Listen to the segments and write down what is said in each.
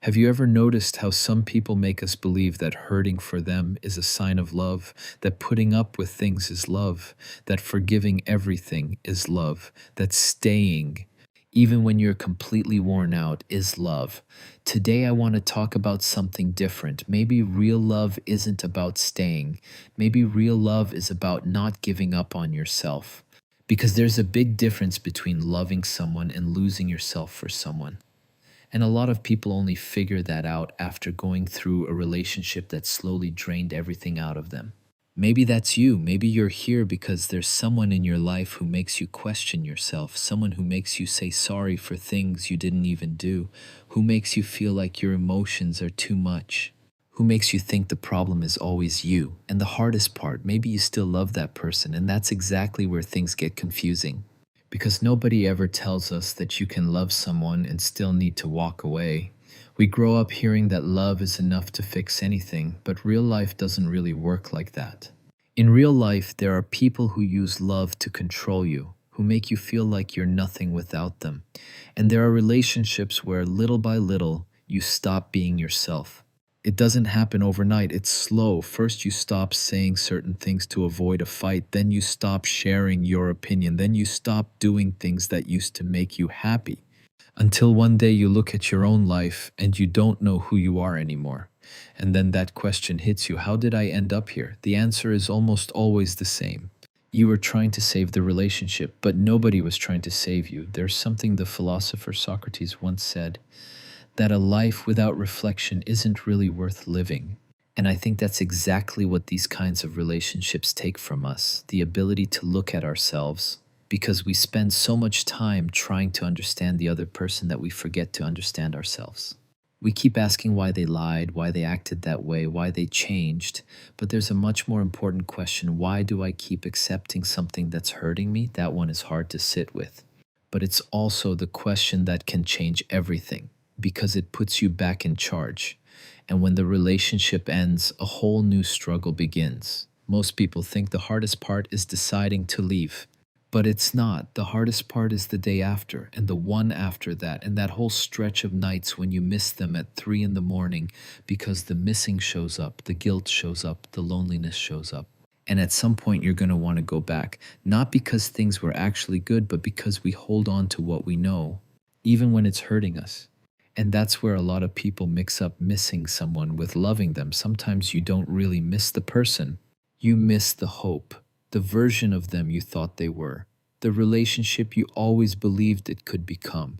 Have you ever noticed how some people make us believe that hurting for them is a sign of love, that putting up with things is love, that forgiving everything is love, that staying, even when you're completely worn out, is love? Today, I want to talk about something different. Maybe real love isn't about staying. Maybe real love is about not giving up on yourself. Because there's a big difference between loving someone and losing yourself for someone. And a lot of people only figure that out after going through a relationship that slowly drained everything out of them. Maybe that's you. Maybe you're here because there's someone in your life who makes you question yourself, someone who makes you say sorry for things you didn't even do, who makes you feel like your emotions are too much, who makes you think the problem is always you. And the hardest part, maybe you still love that person, and that's exactly where things get confusing. Because nobody ever tells us that you can love someone and still need to walk away. We grow up hearing that love is enough to fix anything, but real life doesn't really work like that. In real life, there are people who use love to control you, who make you feel like you're nothing without them. And there are relationships where little by little, you stop being yourself. It doesn't happen overnight. It's slow. First, you stop saying certain things to avoid a fight. Then you stop sharing your opinion. Then you stop doing things that used to make you happy. Until one day you look at your own life and you don't know who you are anymore. And then that question hits you: how did I end up here? The answer is almost always the same. You were trying to save the relationship, but nobody was trying to save you. There's something the philosopher Socrates once said, that a life without reflection isn't really worth living. And I think that's exactly what these kinds of relationships take from us, the ability to look at ourselves, because we spend so much time trying to understand the other person that we forget to understand ourselves. We keep asking why they lied, why they acted that way, why they changed, but there's a much more important question: why do I keep accepting something that's hurting me? That one is hard to sit with. But it's also the question that can change everything, because it puts you back in charge. And when the relationship ends, a whole new struggle begins. Most people think the hardest part is deciding to leave. But it's not. The hardest part is the day after, and the one after that, and that whole stretch of nights when you miss them at 3 in the morning because the missing shows up, the guilt shows up, the loneliness shows up. And at some point, you're going to want to go back, not because things were actually good, but because we hold on to what we know, even when it's hurting us. And that's where a lot of people mix up missing someone with loving them. Sometimes you don't really miss the person. You miss the hope, the version of them you thought they were, the relationship you always believed it could become.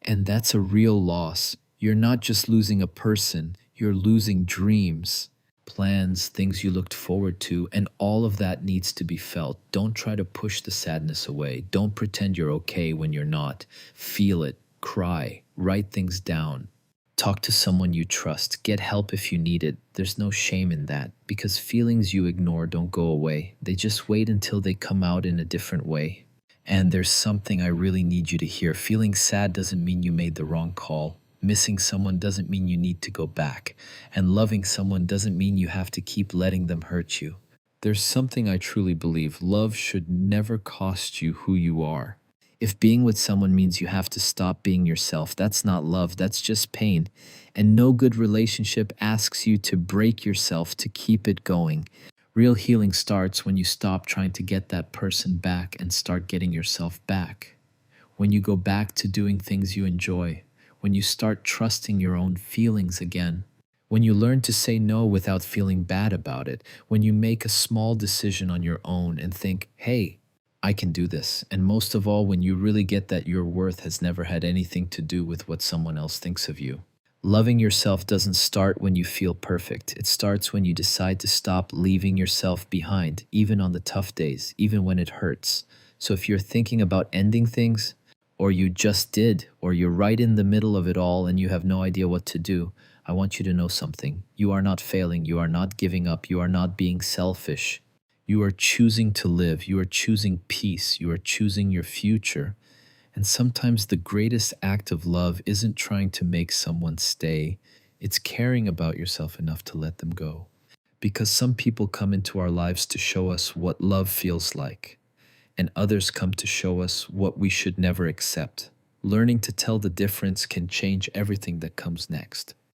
And that's a real loss. You're not just losing a person, you're losing dreams, plans, things you looked forward to, and all of that needs to be felt. Don't try to push the sadness away. Don't pretend you're okay when you're not. Feel it. Cry, write things down, talk to someone you trust, get help if you need it. There's no shame in that, because feelings you ignore don't go away. They just wait until they come out in a different way. And there's something I really need you to hear. Feeling sad doesn't mean you made the wrong call. Missing someone doesn't mean you need to go back. And loving someone doesn't mean you have to keep letting them hurt you. There's something I truly believe: love should never cost you who you are. If being with someone means you have to stop being yourself, that's not love, that's just pain. And no good relationship asks you to break yourself to keep it going. Real healing starts when you stop trying to get that person back and start getting yourself back. When you go back to doing things you enjoy. When you start trusting your own feelings again. When you learn to say no without feeling bad about it. When you make a small decision on your own and think, hey, I can do this. And most of all, when you really get that your worth has never had anything to do with what someone else thinks of you. Loving yourself doesn't start when you feel perfect. It starts when you decide to stop leaving yourself behind, even on the tough days, even when it hurts. So if you're thinking about ending things, or you just did, or you're right in the middle of it all and you have no idea what to do, I want you to know something. You are not failing. You are not giving up. You are not being selfish. You are choosing to live. You are choosing peace. You are choosing your future. And sometimes the greatest act of love isn't trying to make someone stay. It's caring about yourself enough to let them go. Because some people come into our lives to show us what love feels like, and others come to show us what we should never accept. Learning to tell the difference can change everything that comes next.